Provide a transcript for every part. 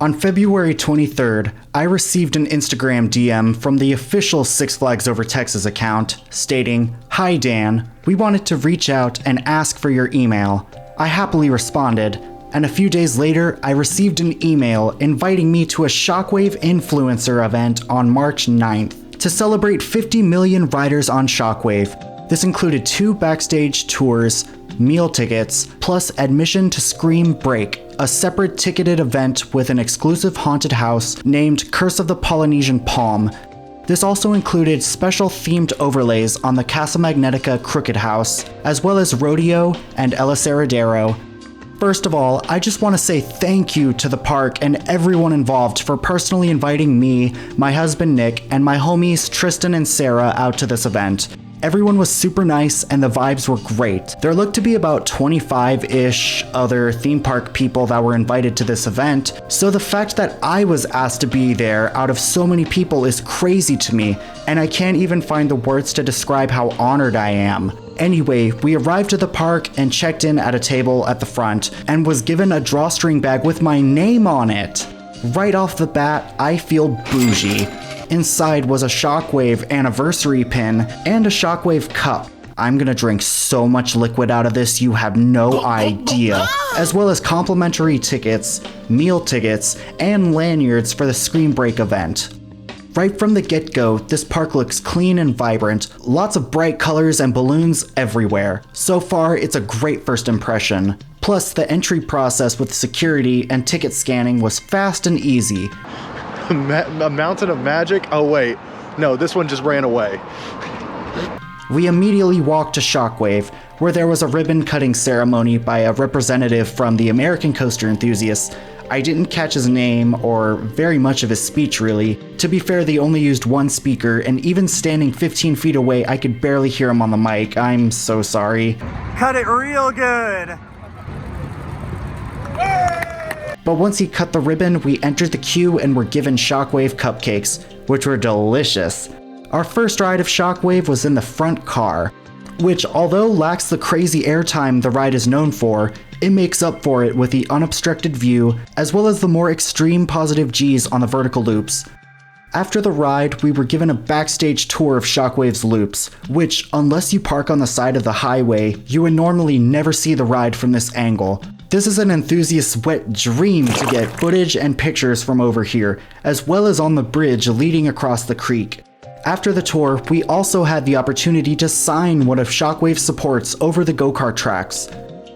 On February 23rd, I received an Instagram DM from the official Six Flags Over Texas account stating, "Hi Dan, we wanted to reach out and ask for your email." I happily responded, and a few days later, I received an email inviting me to a Shockwave influencer event on March 9th to celebrate 50 million riders on Shockwave. This included 2 backstage tours, meal tickets, plus admission to Scream Break, a separate ticketed event with an exclusive haunted house named Curse of the Polynesian Palm. This also included special themed overlays on the Casa Magnetica Crooked House, as well as Rodeo and El Aserradero. First of all, I just want to say thank you to the park and everyone involved for personally inviting me, my husband Nick, and my homies Tristan and Sarah out to this event. Everyone was super nice and the vibes were great. There looked to be about 25-ish other theme park people that were invited to this event, so the fact that I was asked to be there out of so many people is crazy to me, and I can't even find the words to describe how honored I am. Anyway, we arrived at the park and checked in at a table at the front and was given a drawstring bag with my name on it. Right off the bat, I feel bougie. Inside was a Shockwave anniversary pin and a Shockwave cup. I'm gonna drink so much liquid out of this you have no idea. As well as complimentary tickets, meal tickets, and lanyards for the Scream Break event. Right from the get-go, this park looks clean and vibrant, lots of bright colors and balloons everywhere. So far, it's a great first impression. Plus, the entry process with security and ticket scanning was fast and easy. A mountain of magic? Oh wait, no, this one just ran away. We immediately walked to Shockwave, where there was a ribbon cutting ceremony by a representative from the American Coaster Enthusiasts. I didn't catch his name or very much of his speech really. To be fair, they only used one speaker, and even standing 15 feet away, I could barely hear him on the mic. I'm so sorry. Cut it real good! But once he cut the ribbon, we entered the queue and were given Shockwave cupcakes, which were delicious. Our first ride of Shockwave was in the front car, which, although lacks the crazy airtime the ride is known for, it makes up for it with the unobstructed view, as well as the more extreme positive Gs on the vertical loops. After the ride, we were given a backstage tour of Shockwave's loops, which, unless you park on the side of the highway, you would normally never see the ride from this angle. This is an enthusiast's wet dream to get footage and pictures from over here, as well as on the bridge leading across the creek. After the tour, we also had the opportunity to sign one of Shockwave's supports over the go-kart tracks.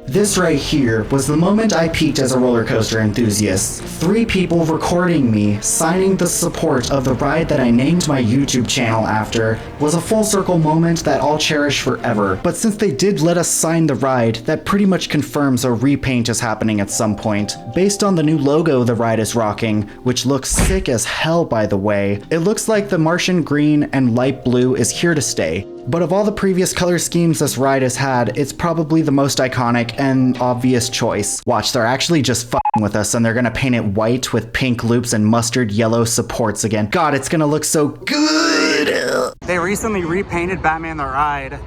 This right here was the moment I peaked as a roller coaster enthusiast. 3 people recording me signing the support of the ride that I named my YouTube channel after was a full circle moment that I'll cherish forever. But since they did let us sign the ride, that pretty much confirms a repaint is happening at some point. Based on the new logo the ride is rocking, which looks sick as hell by the way, it looks like the Martian green and light blue is here to stay. But of all the previous color schemes this ride has had, it's probably the most iconic and obvious choice. Watch, they're actually just f***ing with us and they're gonna paint it white with pink loops and mustard yellow supports again. God, it's gonna look so good! They recently repainted Batman the Ride.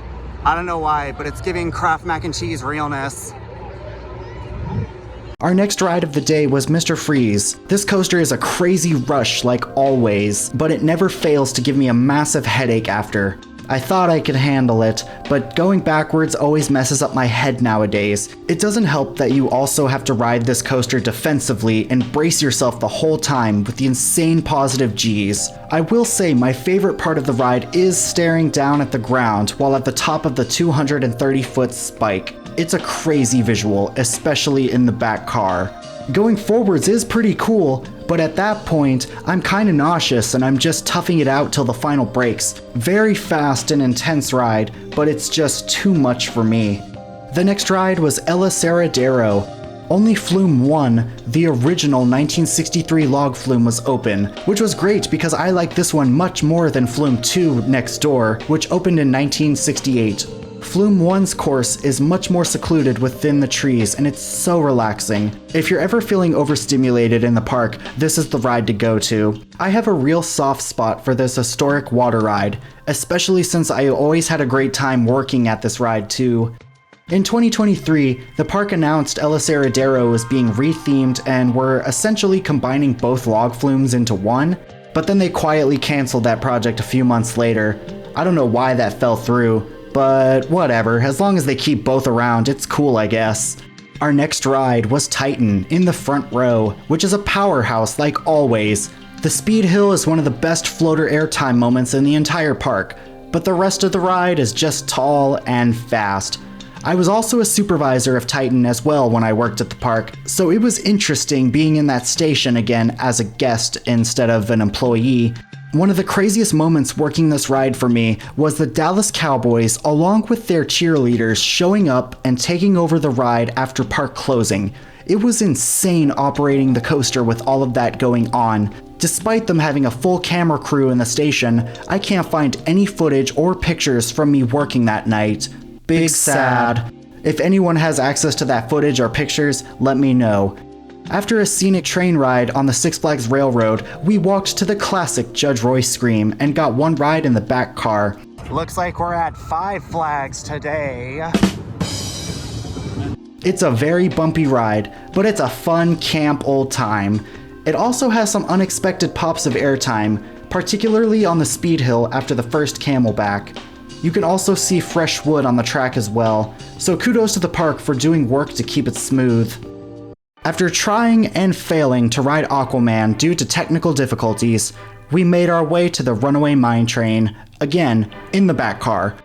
I don't know why, but it's giving Kraft mac and cheese realness. Our next ride of the day was Mr. Freeze. This coaster is a crazy rush like always, but it never fails to give me a massive headache after. I thought I could handle it, but going backwards always messes up my head nowadays. It doesn't help that you also have to ride this coaster defensively and brace yourself the whole time with the insane positive Gs. I will say my favorite part of the ride is staring down at the ground while at the top of the 230-foot spike. It's a crazy visual, especially in the back car. Going forwards is pretty cool, but at that point, I'm kinda nauseous and I'm just toughing it out till the final breaks. Very fast and intense ride, but it's just too much for me. The next ride was El Aserradero. Only Flume 1, the original 1963 log flume, was open, which was great because I like this one much more than Flume 2 next door, which opened in 1968. Flume 1's course is much more secluded within the trees and it's so relaxing. If you're ever feeling overstimulated in the park, this is the ride to go to. I have a real soft spot for this historic water ride, especially since I always had a great time working at this ride too. In 2023, the park announced El Aserradero was being rethemed and were essentially combining both log flumes into one, but then they quietly canceled that project a few months later. I don't know why that fell through, but whatever, as long as they keep both around, it's cool, I guess. Our next ride was Titan in the front row, which is a powerhouse like always. The speed hill is one of the best floater airtime moments in the entire park, but the rest of the ride is just tall and fast. I was also a supervisor of Titan as well when I worked at the park, so it was interesting being in that station again as a guest instead of an employee. One of the craziest moments working this ride for me was the Dallas Cowboys along with their cheerleaders showing up and taking over the ride after park closing. It was insane operating the coaster with all of that going on. Despite them having a full camera crew in the station, I can't find any footage or pictures from me working that night. Big sad. If anyone has access to that footage or pictures, let me know. After a scenic train ride on the Six Flags Railroad, we walked to the classic Judge Roy Scream and got one ride in the back car. Looks like we're at Five Flags today. It's a very bumpy ride, but it's a fun camp old time. It also has some unexpected pops of airtime, particularly on the speed hill after the first camelback. You can also see fresh wood on the track as well, so kudos to the park for doing work to keep it smooth. After trying and failing to ride Aquaman due to technical difficulties, we made our way to the Runaway Mine Train, again, in the back car.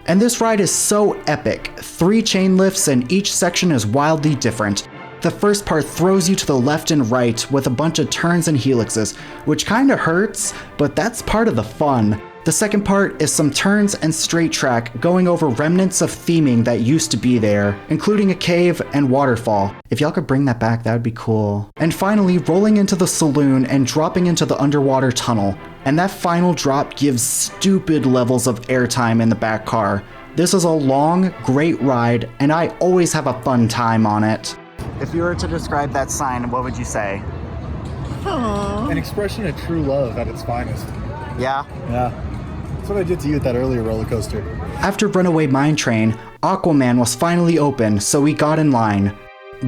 And this ride is so epic, 3 chain lifts and each section is wildly different. The first part throws you to the left and right with a bunch of turns and helixes, which kinda hurts, but that's part of the fun. The second part is some turns and straight track going over remnants of theming that used to be there, including a cave and waterfall. If y'all could bring that back, that would be cool. And finally, rolling into the saloon and dropping into the underwater tunnel. And that final drop gives stupid levels of airtime in the back car. This is a long, great ride, and I always have a fun time on it. If you were to describe that sign, what would you say? An expression of true love at its finest. Yeah? Yeah. That's what I did to you at that earlier roller coaster. After Runaway Mine Train, Aquaman was finally open, so we got in line.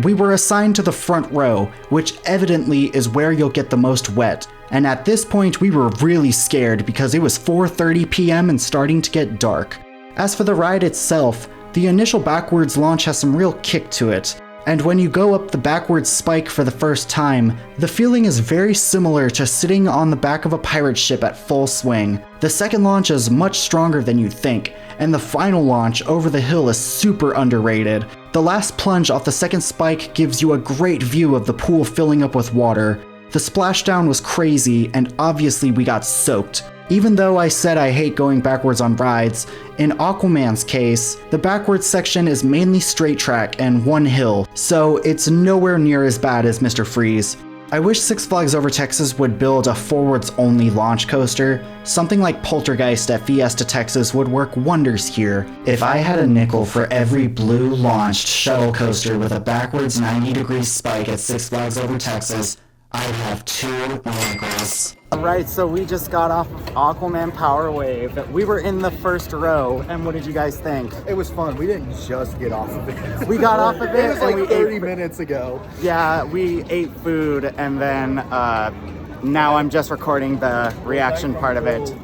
We were assigned to the front row, which evidently is where you'll get the most wet. And at this point we were really scared because it was 4:30 p.m. and starting to get dark. As for the ride itself, the initial backwards launch has some real kick to it. And when you go up the backwards spike for the first time, the feeling is very similar to sitting on the back of a pirate ship at full swing. The second launch is much stronger than you'd think, and the final launch over the hill is super underrated. The last plunge off the second spike gives you a great view of the pool filling up with water. The splashdown was crazy, and obviously we got soaked. Even though I said I hate going backwards on rides, in Aquaman's case, the backwards section is mainly straight track and one hill, so it's nowhere near as bad as Mr. Freeze. I wish Six Flags Over Texas would build a forwards-only launch coaster. Something like Poltergeist at Fiesta Texas would work wonders here. If I had a nickel for every blue launched shuttle coaster with a backwards 90-degree spike at Six Flags Over Texas, I'd have 2 nickels. Alright, so we just got off of Aquaman Power Wave. We were in the first row, and what did you guys think? It was fun. We didn't just get off of it. We got off of it, It was like and we 30 ate. minutes ago. Yeah, we ate food, and then now I'm just recording the reaction part of it.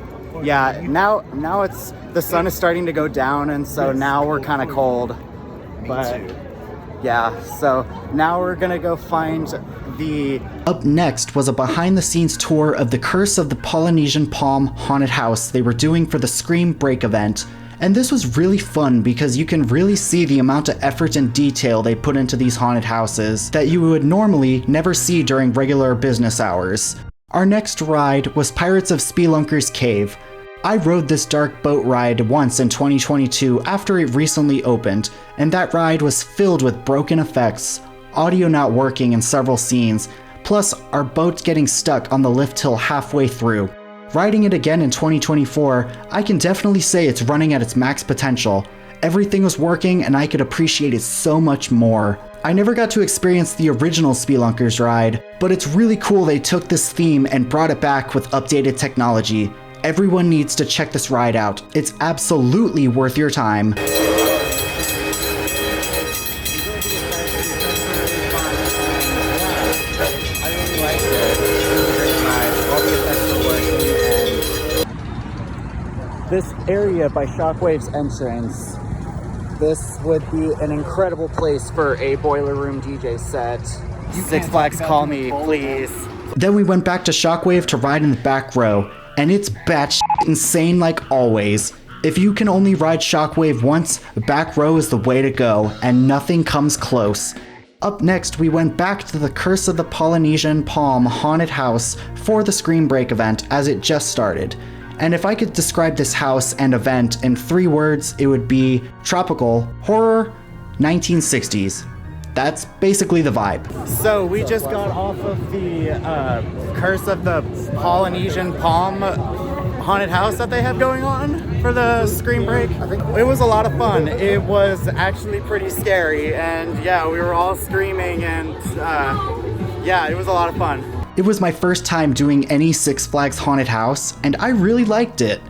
Yeah, now it's the sun is starting to go down, and so now we're kind of cold. But yeah, so now we're gonna go find the... Up next was a behind-the-scenes tour of the Curse of the Polynesian Palm haunted house they were doing for the Scream Break event. And this was really fun because you can really see the amount of effort and detail they put into these haunted houses that you would normally never see during regular business hours. Our next ride was Pirates of Spelunker's Cave. I rode this dark boat ride once in 2022 after it recently opened, and that ride was filled with broken effects, audio not working in several scenes, plus our boat getting stuck on the lift hill halfway through. Riding it again in 2024, I can definitely say it's running at its max potential. Everything was working and I could appreciate it so much more. I never got to experience the original Spelunkers ride, but it's really cool they took this theme and brought it back with updated technology. Everyone needs to check this ride out. It's absolutely worth your time. this area by Shockwave's entrance, this would be an incredible place for a Boiler Room DJ set. Six Flags, call me, please. Then we went back to Shockwave to ride in the back row, and it's batshit insane like always. If you can only ride Shockwave once, the back row is the way to go, and nothing comes close. Up next, we went back to the Curse of the Polynesian Palm haunted house for the Screen Break event as it just started. And if I could describe this house and event in 3 words, it would be tropical, horror, 1960s. That's basically the vibe. So we just got off of the Curse of the Polynesian Palm haunted house that they have going on for the Screen Break. It was a lot of fun. It was actually pretty scary, and yeah, we were all screaming, and yeah, it was a lot of fun. It was my first time doing any Six Flags haunted house, and I really liked it.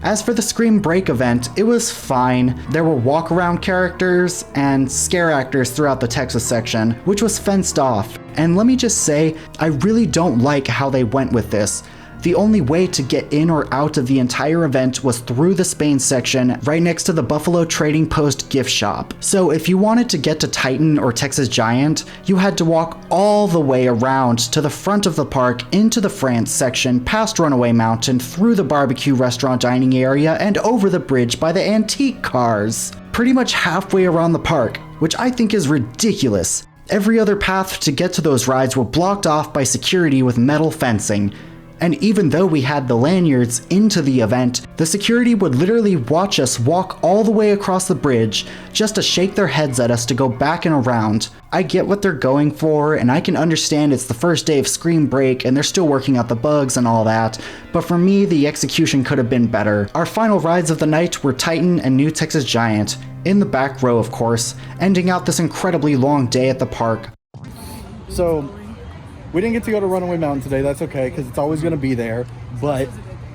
As for the Scream Break event, it was fine. There were walk-around characters and scare actors throughout the Texas section, which was fenced off. And let me just say, I really don't like how they went with this. The only way to get in or out of the entire event was through the Spain section right next to the Buffalo Trading Post gift shop. So if you wanted to get to Titan or Texas Giant, you had to walk all the way around to the front of the park into the France section, past Runaway Mountain, through the barbecue restaurant dining area, and over the bridge by the antique cars. Pretty much halfway around the park, which I think is ridiculous. Every other path to get to those rides were blocked off by security with metal fencing. And even though we had the lanyards into the event, the security would literally watch us walk all the way across the bridge just to shake their heads at us to go back and around. I get what they're going for, and I can understand it's the first day of Screen Break and they're still working out the bugs and all that, but for me, the execution could have been better. Our final rides of the night were Titan and New Texas Giant, in the back row of course, ending out this incredibly long day at the park. So, we didn't get to go to Runaway Mountain today, that's okay, because it's always going to be there, but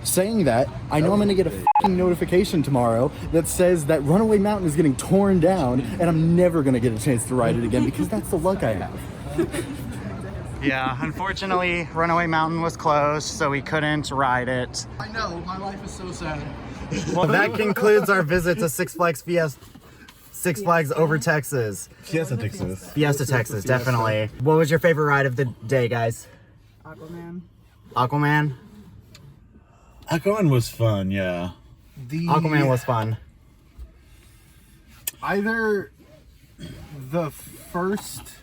saying that, I know I'm going to get a f***ing notification tomorrow that says that Runaway Mountain is getting torn down, and I'm never going to get a chance to ride it again, because that's the luck I have. Yeah, unfortunately, Runaway Mountain was closed, so we couldn't ride it. I know, my life is so sad. Well, that concludes our visit to Six Flags over Texas. Fiesta, Texas. Fiesta, Texas, definitely. What was your favorite ride of the day, guys? Aquaman. Aquaman? Aquaman was fun, yeah. Aquaman was fun. Either the first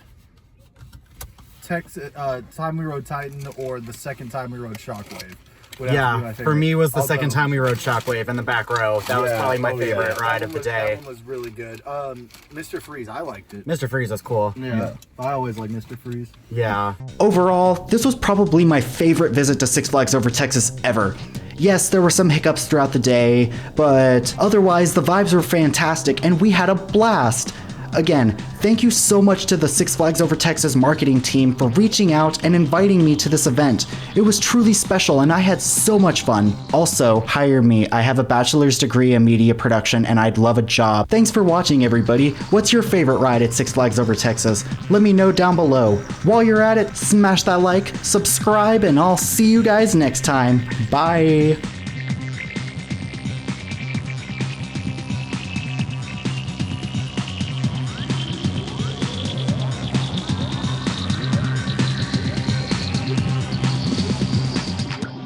time we rode Titan or the second time we rode Shockwave. Yeah, for me was the second time we rode Shockwave in the back row. That was probably my favorite ride of the day. That one was really good. Mr. Freeze, I liked it. Mr. Freeze was cool. Yeah, I always like Mr. Freeze. Yeah. Overall, this was probably my favorite visit to Six Flags Over Texas ever. Yes, there were some hiccups throughout the day, but otherwise the vibes were fantastic and we had a blast. Again, thank you so much to the Six Flags Over Texas marketing team for reaching out and inviting me to this event. It was truly special and I had so much fun. Also, hire me. I have a bachelor's degree in media production and I'd love a job. Thanks for watching, everybody. What's your favorite ride at Six Flags Over Texas? Let me know down below. While you're at it, smash that like, subscribe, and I'll see you guys next time. Bye.